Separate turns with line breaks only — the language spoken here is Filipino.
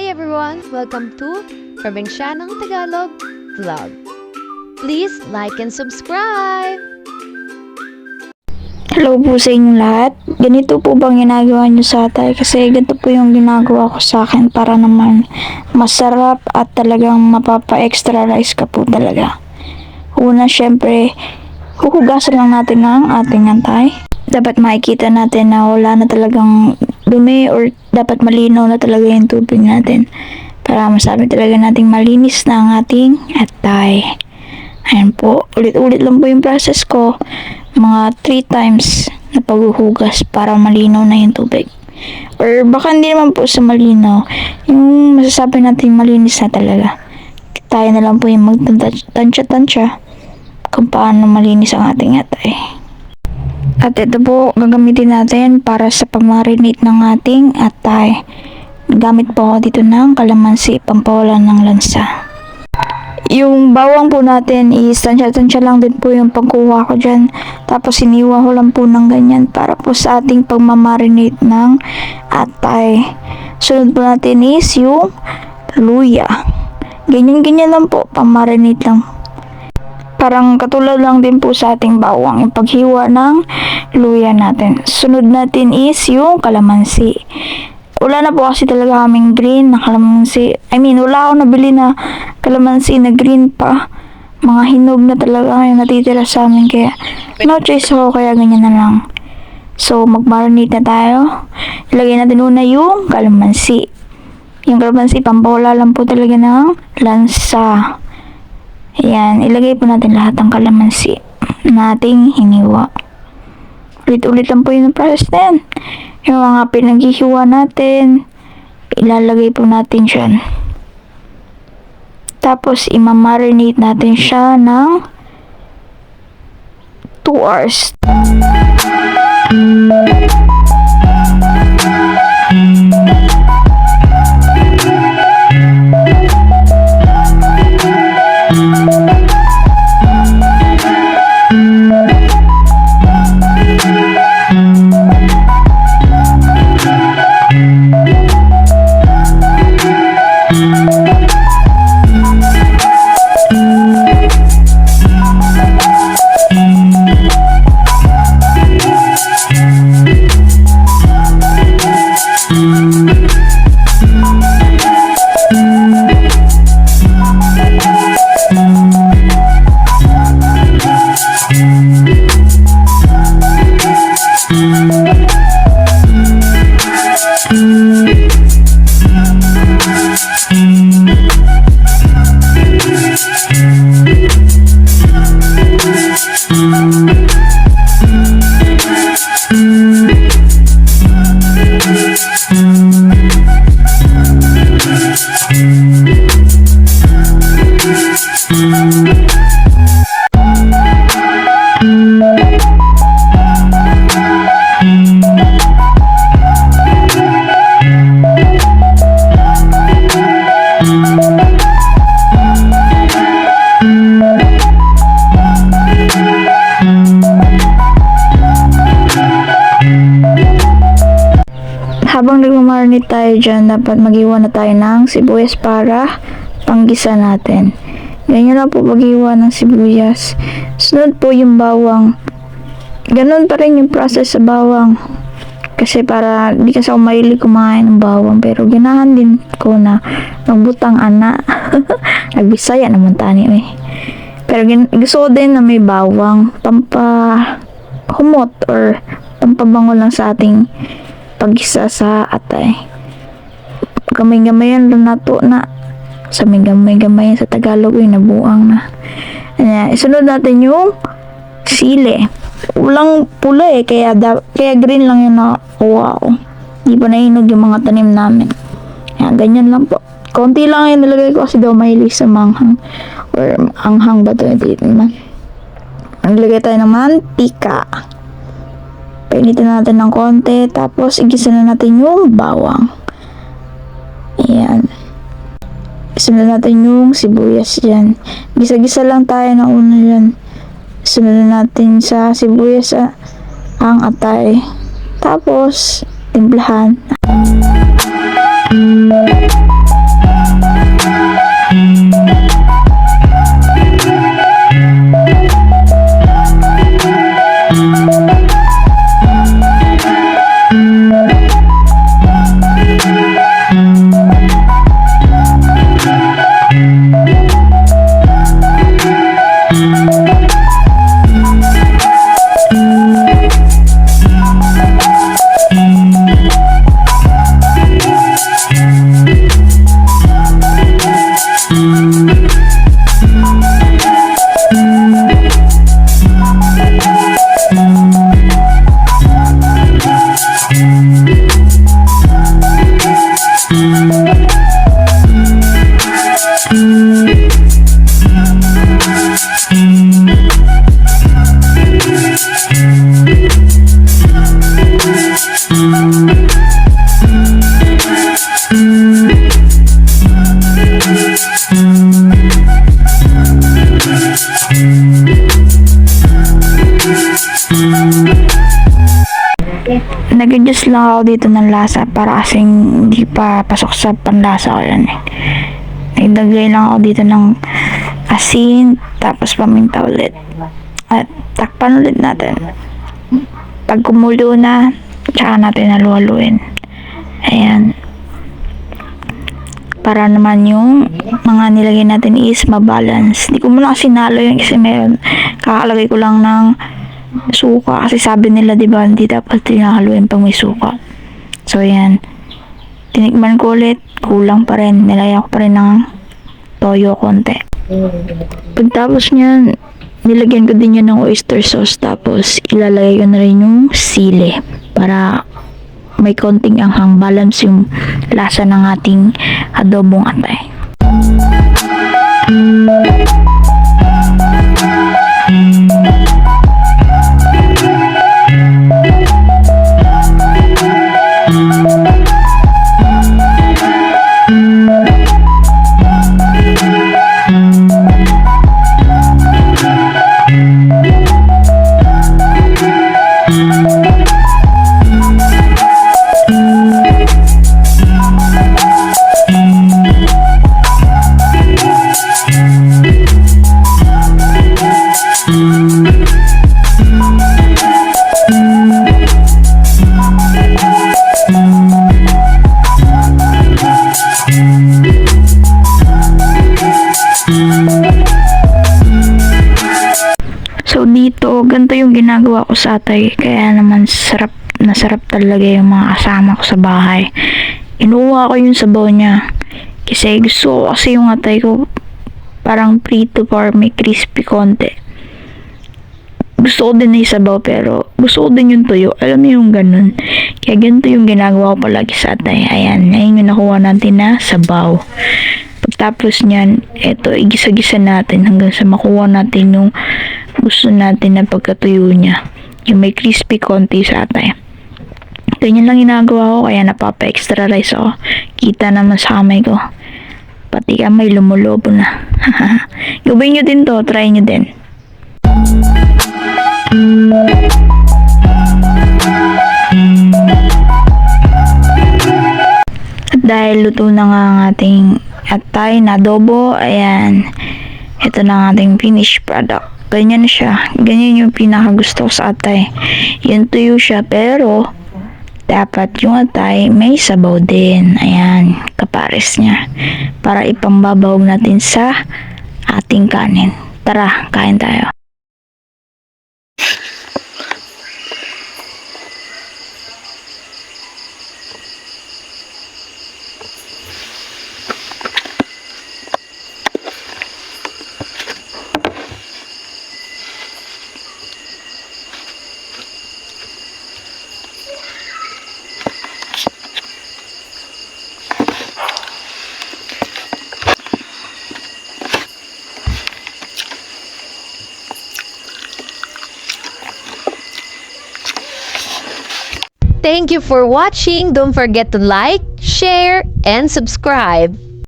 everyone! Welcome to Provincianong Tagalog Vlog. Please like and subscribe!
Hello po sa inyong lahat. Ganito po bang ginagawa nyo sa atay? Kasi ganito po yung ginagawa ko sa akin para naman masarap at talagang mapapa-extra rice ka po talaga. Una, syempre, huhugasan lang natin ang ating atay. Dapat makikita natin na wala na talagang dumi or dapat malinaw na talaga yung tubig natin para masabi talaga nating malinis na ang ating atay. Ayan po, ulit-ulit lang po yung process ko, mga 3 times na paghuhugas para malinaw na yung tubig. Or baka hindi naman po sa malinaw, yung masasabi natin malinis na talaga. Tayo na lang po yung magtansya-tansya kung paano malinis ang ating atay. At ito po, gagamitin natin para sa pag-marinate ng ating atay. Gamit po ako dito ng kalamansi, pampawalan ng lansa. Yung bawang po natin is tansya-tansya lang din po yung pagkuha ko dyan. Tapos iniwan ko lang po ng ganyan para po sa ating pag-marinate ng atay. Sunod po natin is yung luya. Ganyan-ganyan lang po, pang-marinate lang. Parang katulad lang din po sa ating bawang, yung paghiwa ng luya natin. Sunod natin is yung kalamansi. Wala na po kasi talaga kaming green na kalamansi. Wala akong nabili na kalamansi na green pa. Mga hinog na talaga yung natitira sa amin. Kaya no choice ako, kaya ganyan na lang. So mag-marinate na tayo. Ilagay natin una yung kalamansi. Yung kalamansi, pampawala lang po talaga ng lansa. Ayan, ilagay po natin lahat ng kalamansi na ating hiniwa. Ulit-ulit lang po yung process na yan. Yung mga pinaghihiwa natin, ilalagay po natin dyan. Tapos, imamarinate natin siya ng 2 hours. Habang nagmamarinate tayo dyan, dapat mag-iwan na tayo ng sibuyas para panggisa natin. Ganyan lang po mag-iwan ng sibuyas. Sunod po yung bawang. Ganun pa rin yung process sa bawang. Kasi para di kasi ako mahilig kumain ng bawang. Pero ganahan din ko na magbutang ana. Nagbisaya naman tani eh. Pero gusto ko din na may bawang. Pampahumot or pampabango lang sa ating pag-isa sa atay. Gamay-gamayan lang nato na. Sa may gamay-gamayan sa Tagalog ay nabuang na. Ayan, isunod natin yung sili. Walang pula eh, kaya green lang yung nakuha ko. Di pa nahinog yung mga tanim namin. Ayan, ganyan lang po. Konti lang yung nilagay ko kasi daw mahilig sa manghang. Or anghang ba ito? Hindi naman. Naglagay tayo ng mantika. Painitin natin ng konti, tapos igisa na natin yung bawang. Ayan. Sunod natin yung sibuyas dyan. Gisa-gisa lang tayo na una dyan. Sunod natin sa sibuyas ang atay. Tapos, timplahan. Nag-adjust lang ako dito ng lasa para kasing hindi pa pasok sa panlasa ko yan eh. Nagdagay lang ako dito ng asin, tapos paminta ulit. At takpan ulit natin. Pag kumulo na, tsaka natin halu-haluin. Ayan. Para naman yung mga nilagay natin is mabalance. Hindi ko muna kasi nalo yun kasi meron. Kakalagay ko lang ng suka. Kasi sabi nila, diba, hindi dapat tinahaluin pag may suka. So, ayan. Tinikman ko ulit. Kulang pa rin. Nilagyan ko pa rin ng toyo konti. Pagtapos niyan, nilagyan ko din yan ng oyster sauce. Tapos, ilalagay ko na rin yung sili. Para may konting anghang. Balance yung lasa ng ating adobong atay. So dito, ganito yung ginagawa ko sa atay. Kaya naman nasarap talaga yung mga kasama ko sa bahay. Inuwa ko yung sabaw niya. Kasi gusto ko kasi yung atay ko parang prito or may crispy konti. Gusto ko din na yung sabaw pero gusto ko din yung tuyo. Alam mo yung ganun. Kaya ganito yung ginagawa ko palagi sa atay. Ayan, ayun yung nakuha natin na sabaw. Pagtapos niyan, eto, igisa-gisa natin hanggang sa makuha natin yung gusto natin na pagkatuyo niya. Yung may crispy konti sa atay. Ganyan lang ginagawa ko, kaya napapa-extra rice ako. Kita naman sa kamay ko. Pati kamay lumulobo na. Gawin nyo din to, try nyo din. At dahil luto na nga ang ating atay na adobo, ayan, ito na ang ating finished product. Ganyan na siya. Ganyan yung pinakagusto ko sa atay. Yung tuyo siya, pero dapat yung atay may sabaw din. Ayan, kapares niya. Para ipambabawag natin sa ating kanin. Tara, kain tayo.
Thank you for watching. Don't forget to like, share, and subscribe.